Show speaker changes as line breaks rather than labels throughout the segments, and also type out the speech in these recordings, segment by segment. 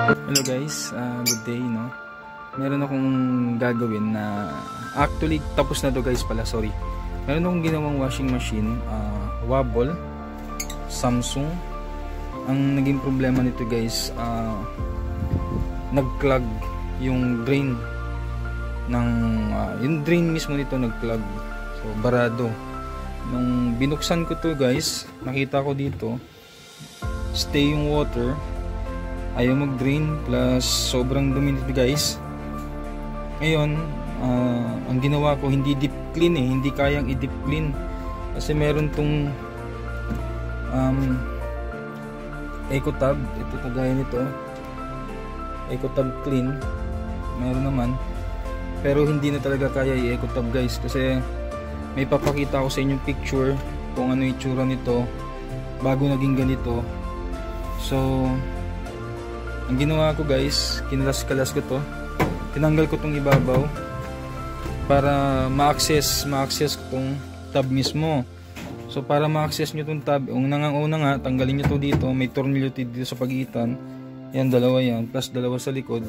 Hello guys, good day no. Meron akong gagawin na actually tapos na to guys pala, sorry. Meron akong ginawang washing machine, Wobble, Samsung. Ang naging problema nito guys, nag-clog yung drain ng yung drain mismo nito nag-clog. So barado. Nung binuksan ko to guys, nakita ko dito stay yung water, ayaw mag-drain, plus sobrang dumi nito guys. Ngayon, ang ginawa ko, hindi deep clean hindi kayang i-deep clean kasi meron tong Eco Tab, ito kagaya nito Eco Tab clean, meron naman, pero hindi na talaga kaya i-Eco Tab guys, kasi may papakita ko sa inyong picture kung ano yung itsura nito bago naging ganito. So ang ginawa ko guys, kinalas-kalas ko to, tinanggal ko tong ibabaw para ma-access ko tong tab mismo. So para ma-access nyo tong tab, una nga tanggalin nyo to dito, may tornilyo dito sa pagitan, yan, dalawa yan, plus dalawa sa likod.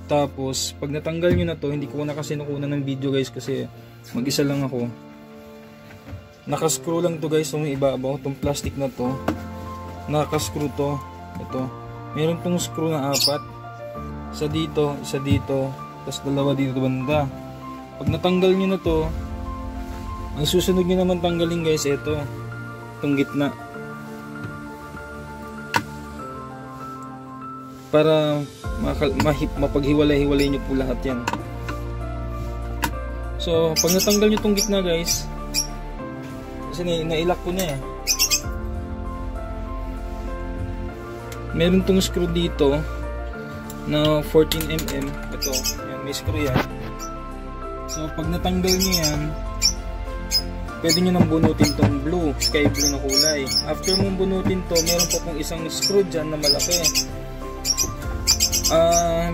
Tapos pag natanggal nyo na to, hindi ko na kasi nakuha ng video guys kasi mag-isa lang ako, nakascrew lang to guys tong ibabaw, tong plastic na to, nakascrew to, ito. Meron tong screw na 4. Isa dito, tapos dalawa dito banda. Pag natanggal nyo na to, ang susunod nyo naman tanggalin guys, ito, itong gitna. Para mapaghiwalay-hiwalay nyo po lahat yan. So, pag natanggal nyo itong gitna guys, kasi nailak ko na meron tong screw dito na 14mm. Ito, yan, may screw yan. So pag natanggal nyo yan, pwede nyo nang bunutin tong blue, sky blue na kulay. After mong bunutin to, meron pa pong isang screw dyan na malaki.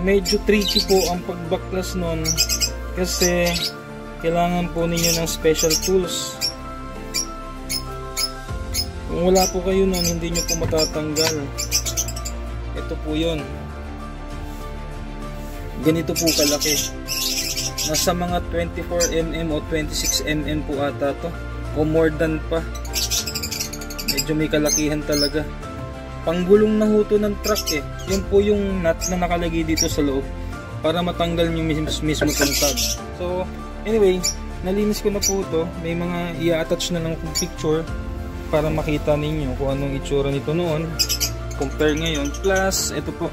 Medyo tricky po ang pagbaklas nun kasi kailangan po ninyo ng special tools. Kung wala po kayo nun, hindi nyo po matatanggal. Ito po yun, ganito po kalaki, nasa mga 24mm o 26mm po ata to, o more than pa. Medyo may kalakihan talaga, panggulong na huto ng truck yun po yung nut na nakalagay dito sa loob para matanggal nyo mismo itong tab. So anyway, nalinis ko na po ito, may mga i-attach na lang akong picture para makita ninyo kung anong itsura nito noon compare ngayon, plus ito po.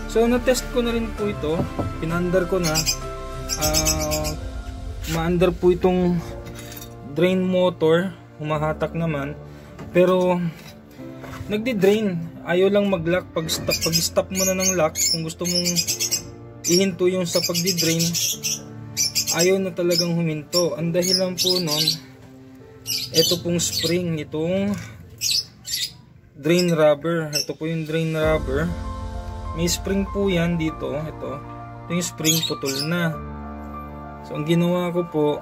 So na-test ko na rin po ito, pinandar ko na, maandar po itong drain motor, humahatak naman, pero nagdi-drain, ayaw lang mag-lock. Pag stop mo na ng lock, kung gusto mong ihinto yung sa pagdi-drain, ayaw na talagang huminto. Ang dahilan po nun, ito pong spring nitong drain rubber. Ito po yung drain rubber, may spring po yan dito. Ito yung spring, putol na. So ang ginawa ko po,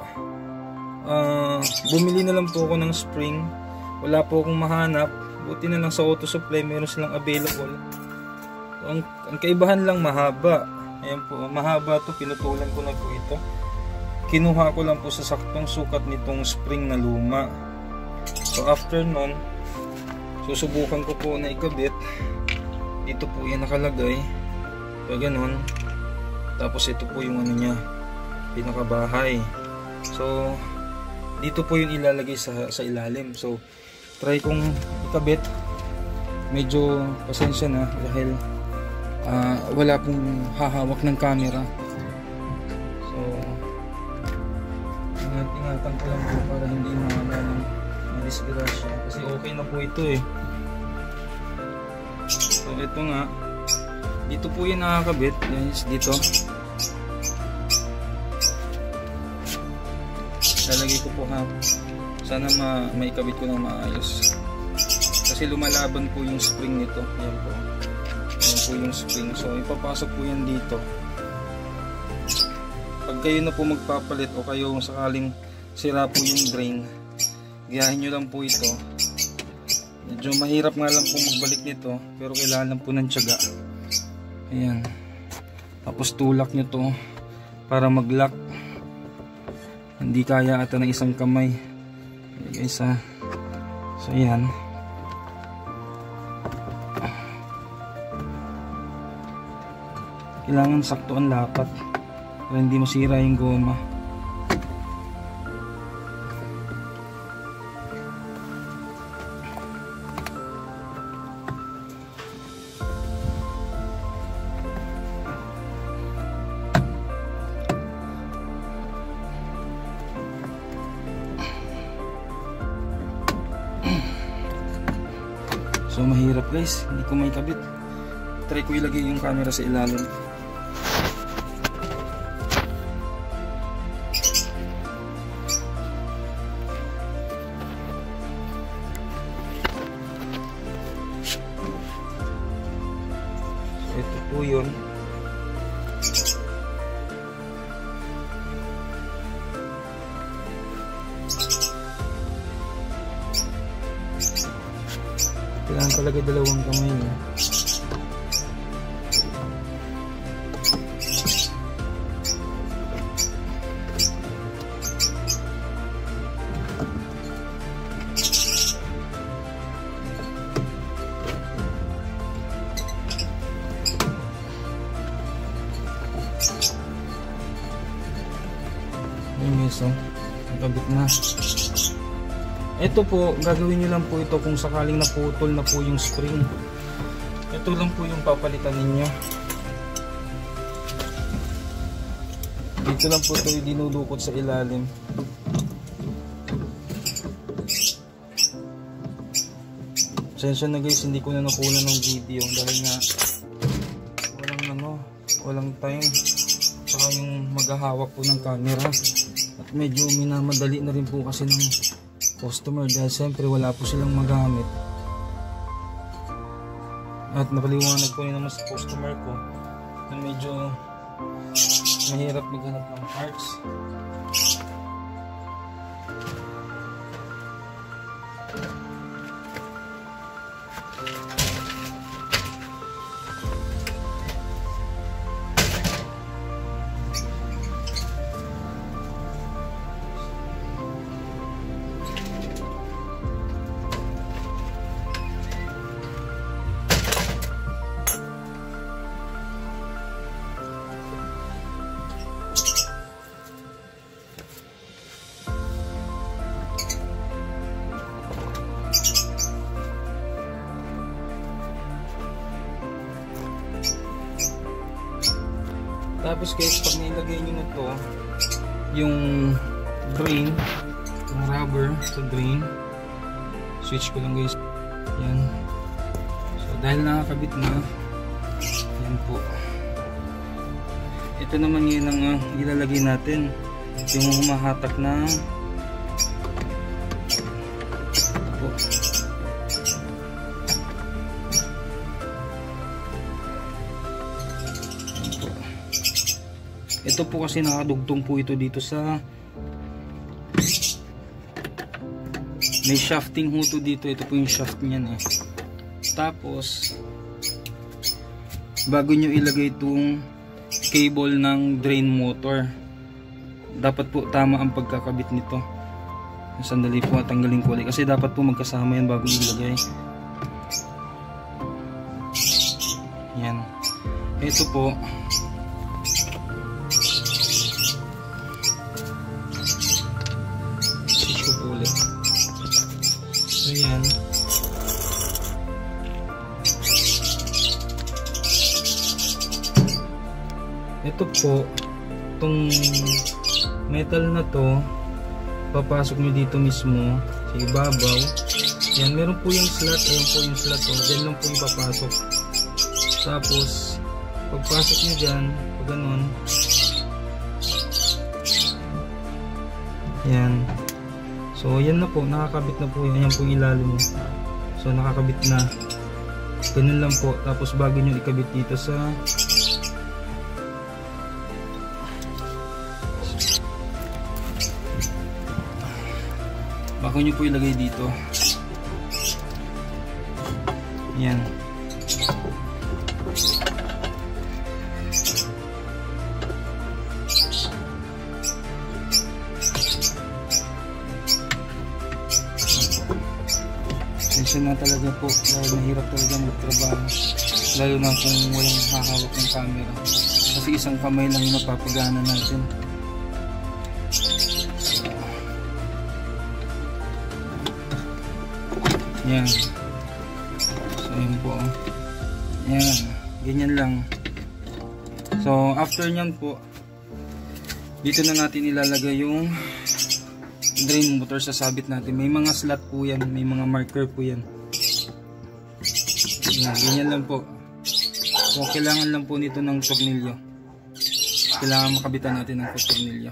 bumili na lang po ako ng spring. Wala po akong mahanap, buti na lang sa auto supply meron silang available. So, ang kaibahan lang mahaba. Ayan po, mahaba to, pinutulan ko na po ito. Kinuha ko lang po sa saktong sukat nitong spring na luma. So after nun, susubukan ko po na ikabit. Dito po yan nakalagay. So ganun. Tapos ito po yung ano niya, pinakabahay. So dito po yung ilalagay sa ilalim. So try kong ikabit. Medyo pasensya na dahil wala pong hahawak ng camera. So ingatan ko lang po para hindi madisgrasya. Kasi okay na po ito So ito nga, dito po yan nakakabit, guys, dito. Lalagay ko po sana maikabit ko ng maayos. Kasi lumalaban po yung spring nito. Ayan po. Ayan po yung spring. So ipapasok po yan dito. Pag kayo na po magpapalit o kayo sakaling sira po yung drain, gayahin nyo lang po ito. Medyo mahirap nga lang po magbalik nito, pero kailangan lang po ng tiyaga. Ayan. Tapos tulak nyo to para mag-lock. Hindi kaya ata ng isang kamay. Guys ha. So ayan. Kailangan sakto ang lapat para hindi masira yung goma. So mahirap guys, hindi ko maikabit. Try ko ilagay yung camera sa ilalim. So ito po yun. Kailangan talaga dalawang kamay niya. Ayun guys, oh. Nakabit na. Ito po, gagawin nyo lang po ito kung sakaling naputol na po yung spring. Ito lang po yung papalitan ninyo. Dito lang po ito dinudukot sa ilalim. Sensya na guys, hindi ko na nakuha ng video dahil nga walang time. Saka yung maghahawak po ng camera. At medyo minamadali na rin po kasi ng customer dahil siyempre wala po silang magamit. At napaliwanag ko naman sa customer ko na medyo mahirap maghanap ng parts. Tapos guys, pag nilagay nyo na to yung drain, yung rubber sa drain, switch ko lang guys. Yan. So dahil nakakabit na, yan po. Ito naman yun ang ilalagay natin, yung humahatak na ito po kasi nakadugtong po ito dito sa may shafting ho to dito. Ito po yung shaft niyan eh. Tapos bago nyo ilagay itong cable ng drain motor, dapat po tama ang pagkakabit nito. Sandali po, tanggalin ko ulit kasi dapat po magkasama yan bago ilagay. Yan. Ito po ulit. So yan. Ito po, itong metal na to, papasok nyo dito mismo sa ibabaw. Yan, meron po yung slot. Ayan po yung slot. Diyan lang po yung papasok. Tapos pagpasok nyo dyan, pag ganun, yan. So yan na po, nakakabit na po yan. Yan po yung ilalim mo. So nakakabit na. Ganun lang po. Tapos bago nyo ikabit dito sa bago nyo po ilagay dito. Yan. minsan na talaga po dahil mahirap talaga magtrabaho, lalo na kung walang hahawak ng camera, kasi isang kamay lang yung napapagana natin. Yan. So yun po. Yan. Ganyan lang. So after nyan po, dito na natin ilalagay yung drain motor sa sabit natin. May mga slot po yan, may mga marker po yan. Yan, ganyan lang po. So kailangan lang po nito ng tornilyo. Kailangan makabitan natin ng tornilyo.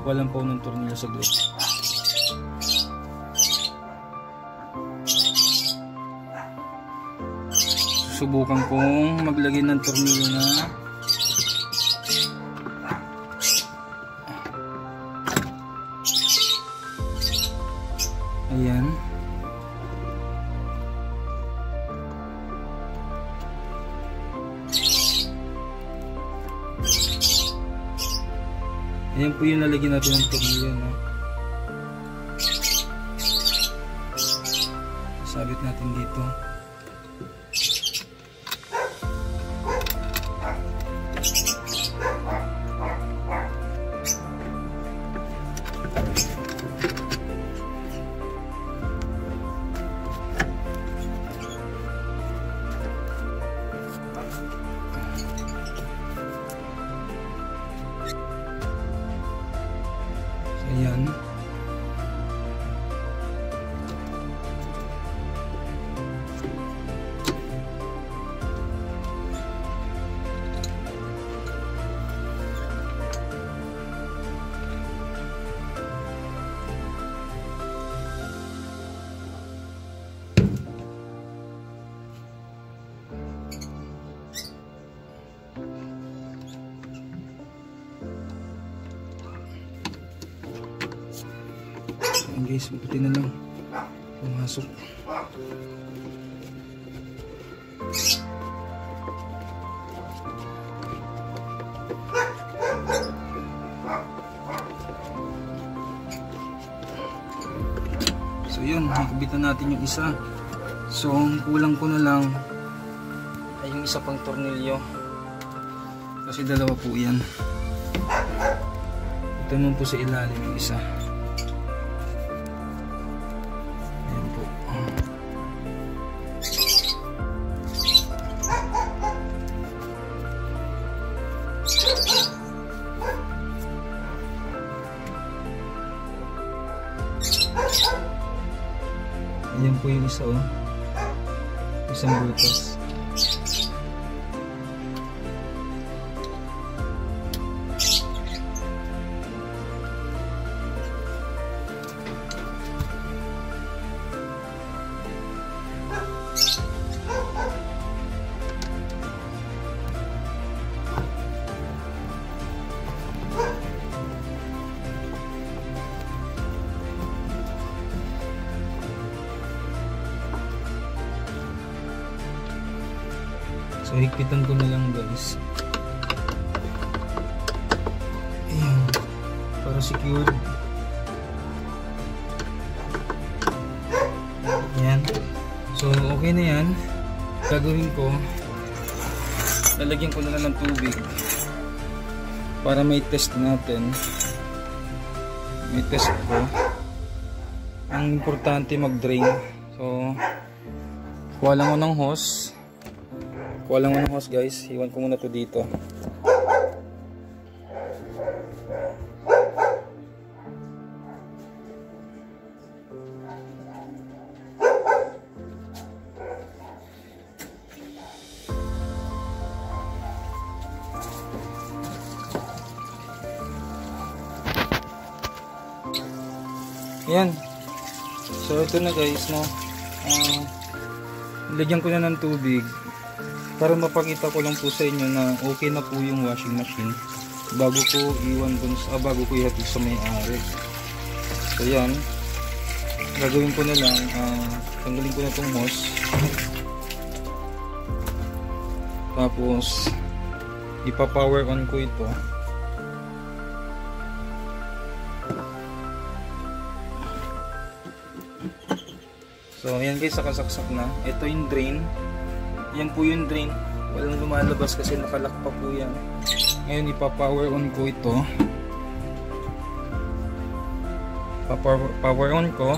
Walang po ng tornilyo sa group. Subukan kong maglagay ng tornilyo na ayan. Ayan po yung nalagyan natin ng tornilyo, no? Sabit natin dito. Ayan. Guys, buti na lang pumasok. So yun, nakabitan natin yung isa. So ang kulang ko na lang ay yung isa pang tornilyo, kasi dalawa po yan. Ito naman po sa ilalim yung isa. Ayan po yung isa, oh. Isang butas. So higpitan ko na lang, guys. Ayan, para secured. Ayan. So okay na yan. Gagawin ko, lalagyan ko na lang ng tubig para may test natin. May test ko. Ang importante mag-drain. So kuha lang ko ng hose. Kuha lang ko ng hose, guys. Iwan ko muna to dito. Ayan. So ito na, guys, no. Lagyan ko na ng tubig para mapakita ko lang po sa inyo na okay na po yung washing machine bago ko iwan dun sa, bago ko ihatid sa may-ari. So yan, gagawin ko na lang, tanggalin ko na itong hose, tapos ipa-power on ko ito. So ayan guys, sakasaksak na. Ito yung drain. Yan po yung drain. Walang lumalabas kasi nakalock pa po yan. Ngayon ipa-power on ko ito. Power on ko.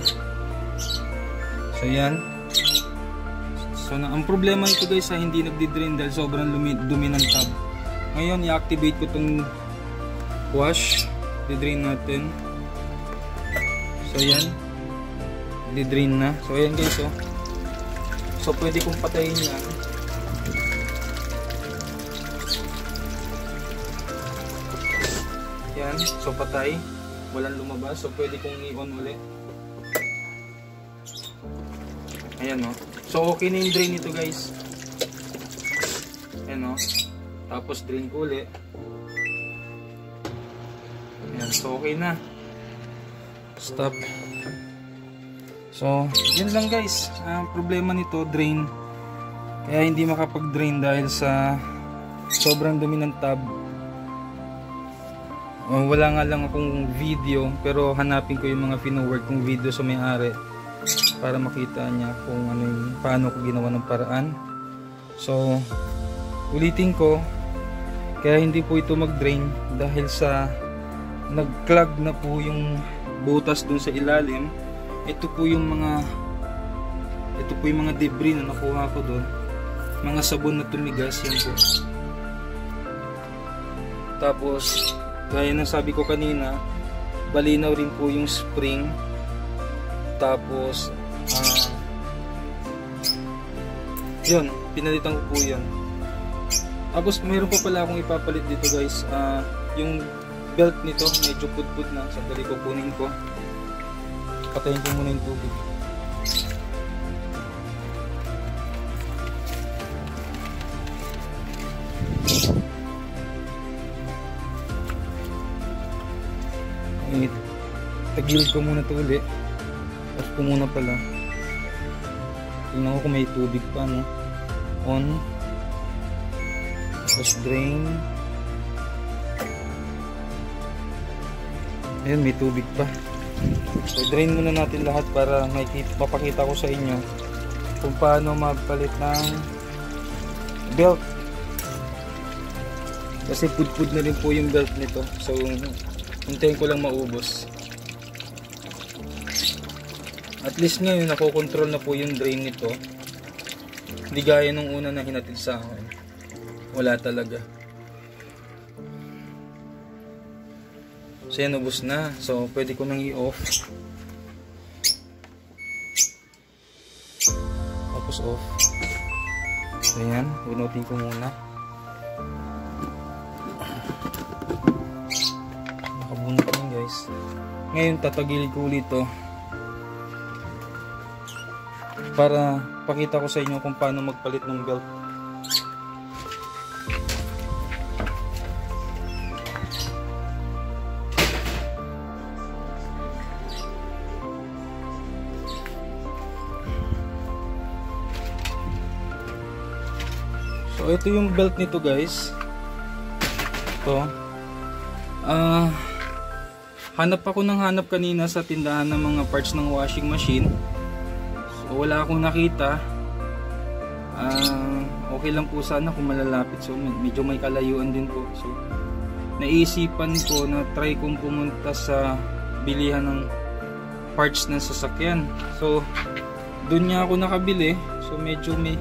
So yan. So ang problema nito guys ay hindi nagdi-drain dahil sobrang dumi ng tub. Ngayon i-activate ko tong wash. Di-drain natin. So yan. Di-drain na. So ayan guys, oh. So pwede kong patayin yan. Yan. So patay. Walang lumabas. So pwede kong i-on ulit. Ayan, oh. So okay na yung drain nito guys. Ayan, oh. Tapos drain ko ulit. Ayan. So okay na. Stop. So, yun lang guys. Ang problema nito, drain. Kaya hindi makapag-drain dahil sa sobrang dumi ng tub. Wala nga lang akong video, pero hanapin ko yung mga pino-work kong video sa may-ari para makita niya kung ano yung, paano ko ginawa ng paraan. So, ulitin ko, kaya hindi po ito mag-drain dahil sa nag-clog na po yung butas dun sa ilalim. Ito po yung mga debris na nakuha ko doon. Mga sabon na tumigas, yan po. Tapos, gaya ng sabi ko kanina, balinaw rin po yung spring. Tapos, yun, pinalitan ko po yan. Tapos, mayroon pa pala akong ipapalit dito guys. Yung belt nito, medyo pudpud na. Sandali ko kunin ko. Patayin ko muna yung tubig. Tagilid ko muna ito ulit. Off ko muna pala. Tingnan ko kung may tubig pa, no? On. Tapos drain. Ayan, may tubig pa. So drain muna natin lahat para mapakita ko sa inyo kung paano magpalit ng belt. Kasi pudpud na rin po yung belt nito. So hintayin ko lang maubos. At least ngayon nakokontrol na po yung drain nito. Hindi gaya nung una na hinatid sa akin. Wala talaga. So yan, ubos na. So pwede ko nang i-off. Tapos off. So yan, bunutin ko muna. Nakabunot na guys. Ngayon tatagilid ko ulit ito para pakita ko sa inyo kung paano magpalit ng belt. So ito yung belt nito guys. Ito. Hanap ako ng hanap kanina sa tindahan ng mga parts ng washing machine. So wala akong nakita. Okay lang po sana kung malalapit. So medyo may kalayuan din po. So naisipan ko na try kong pumunta sa bilihan ng parts ng sasakyan. So doon nga ako nakabili. So medyo may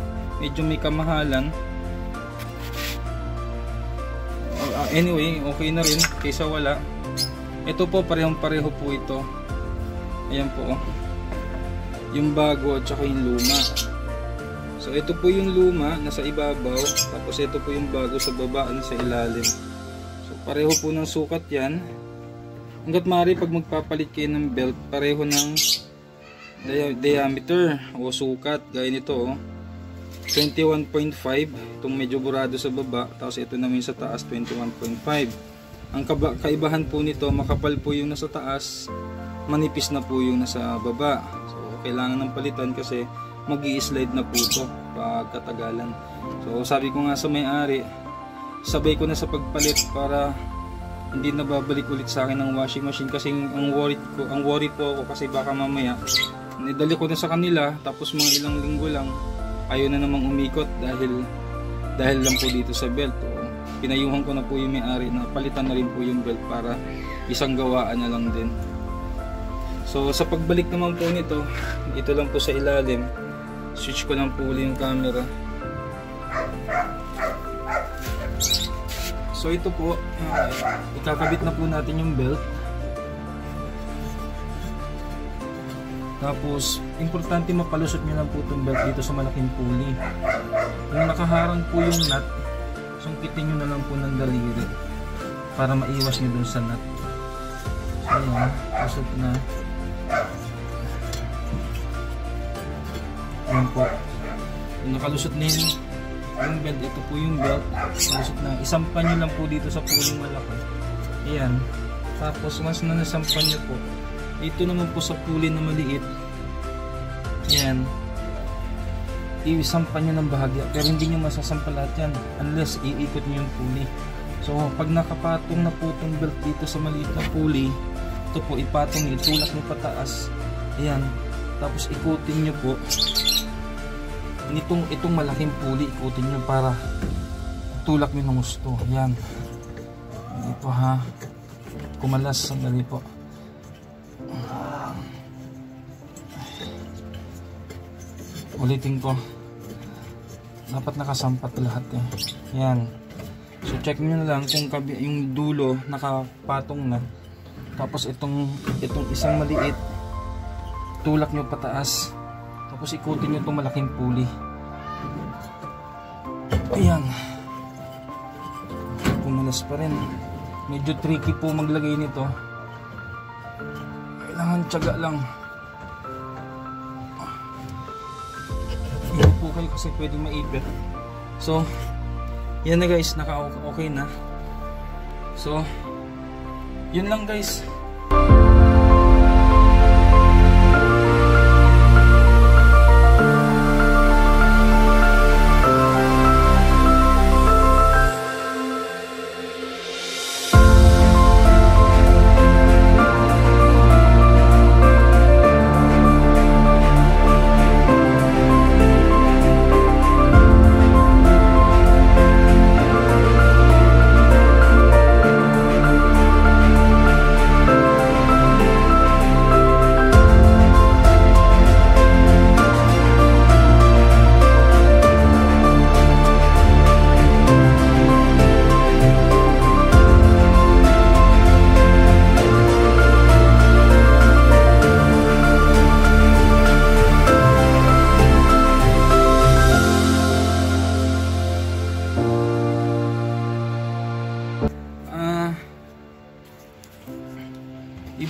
kamahalan. Anyway, okay na rin kaysa wala. Ito po, parehong-pareho po ito. Ayan po, yung bago at saka yung luma. So ito po yung luma nasa ibabaw, tapos ito po yung bago sa baba, sa ilalim. So pareho po ng sukat yan. Hanggat maaari pag magpapalit kayo ng belt, pareho ng diameter o sukat. Gaya nito, 21.5, itong medyo burado sa baba, tapos ito naman sa taas 21.5. Ang kaibahan po nito, makapal po yung nasa taas, manipis na po yung nasa baba. So kailangan ng palitan kasi mag-i-slide na po ito pagkatagalan. So sabi ko nga sa may-ari, sabay ko na sa pagpalit para hindi na babalik ulit sa akin ng washing machine, kasi ang worry po ako kasi baka mamaya nidali ko na sa kanila, tapos mga ilang linggo lang ayaw na namang umikot dahil lang po dito sa belt. Pinayuhan ko na po yung may-ari na palitan na rin po yung belt para isang gawaan na lang din. So sa pagbalik naman po nito, ito lang po sa ilalim, switch ko lang po ulit yung camera. So ito po, ikakabit na po natin yung belt. Tapos importante mapalusot nyo lang po itong belt dito sa malaking pulley. Kung nakaharang po yung nut, sungkitin nyo na lang po ng daliri para maiwas nyo dun sa nut. So ayan, lusot na. Ayan po, kung nakalusot na yung belt, ito po yung belt, lusot na. Isampan nyo lang po dito sa pulley malaki. Ayan, tapos once na nasampan nyo po, ito naman po sa pulley na maliit, ayan, isampan nyo ng bahagya, pero hindi nyo masasampa lahat yan unless iikot nyo yung pulley. So pag nakapatong na po itong belt dito sa maliit na pulley, ito po ipatong nyo, itulak nyo pataas, ayan, tapos ikutin nyo po itong malaking pulley, ikutin nyo para tulak nyo ng gusto. Ayan, ito ha, kumalas, sandali po. Ulitin ko, dapat nakasampat lahat eh. Yan, so check nyo na lang kung yung dulo nakapatong na, tapos itong isang maliit tulak nyo pataas, tapos ikutin nyo itong malaking pulley. Ayan, kumalas pa rin, medyo tricky po maglagay nito, kailangan tiyaga lang. Hindi po kayo kasi pwede maipit. So yan na guys, naka-okay na. So yun lang guys.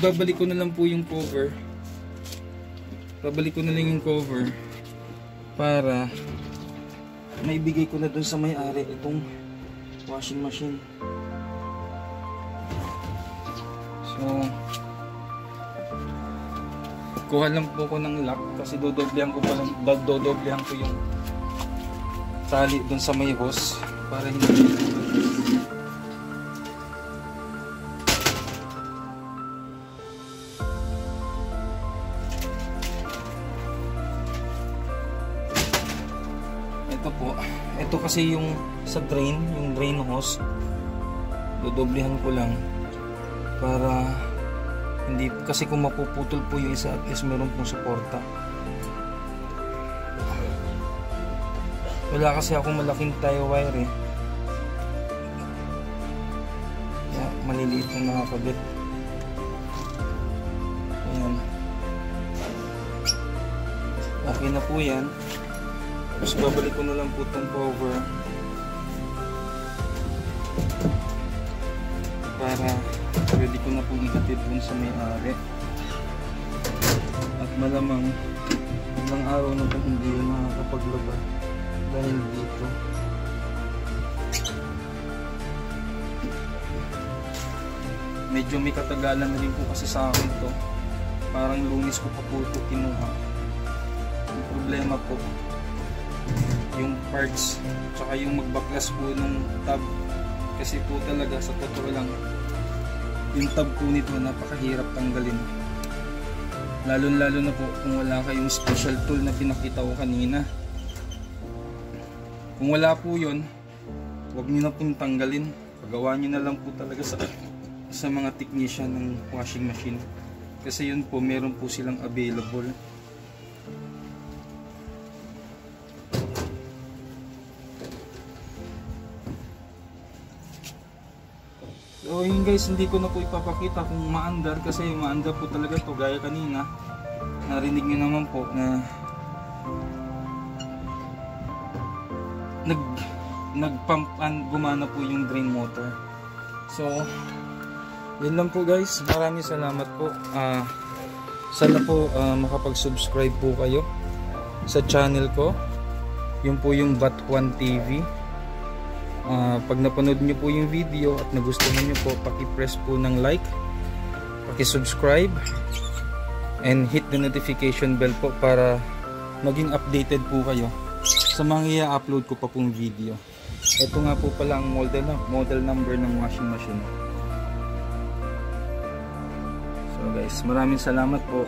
Ibabalik ko na lang po yung cover. Babalik ko na lang yung cover para maibigay ko na dun sa may-ari itong washing machine. So kuha lang po ko ng lock kasi dodoblehan ko yung tali dun sa may hose para hindi ito kasi yung sa yung drain hose, dodoblehan ko lang para hindi, kasi kung mapuputol po yung isa at least meron pong suporta. Wala kasi akong malaking tie wire eh, kaya maliliit na nakakabit. Ayan, okay na po yan. Tapos babalik ko na lang po itong cover para pwede ko na pong ihatid dun sa may-ari. At malamang ilang araw na po hindi yun makakapaglaba dahil dito. Medyo may katagalan na rin po kasi sa akin to. Parang Lunes ko pa po ito kinuha. Ang problema po, yung parts tsaka yung magbaklas po ng tab, kasi po talaga sa totoo lang yung tab po nito napakahirap tanggalin. Lalo na po kung wala kayong special tool na pinakita ko kanina. Kung wala po yun, huwag nyo na pong tanggalin. Pagawa nyo na lang po talaga sa mga technician ng washing machine. Kasi yun po, meron po silang available. So yun guys, hindi ko na po ipapakita kung maandar kasi maandar po talaga to gaya kanina. Narinig nyo naman po na nagpump and gumana po yung drain motor. So yun lang po guys, maraming salamat po. Sana po makapag-subscribe po kayo sa channel ko. Yun po yung Bat1 TV. Pag napanood nyo po yung video at nagustuhan nyo po, paki-press po ng like, paki-subscribe, and hit the notification bell po para maging updated po kayo sa mga i-upload ko pa pong video. Ito nga po pala ang model number ng washing machine. So guys, maraming salamat po.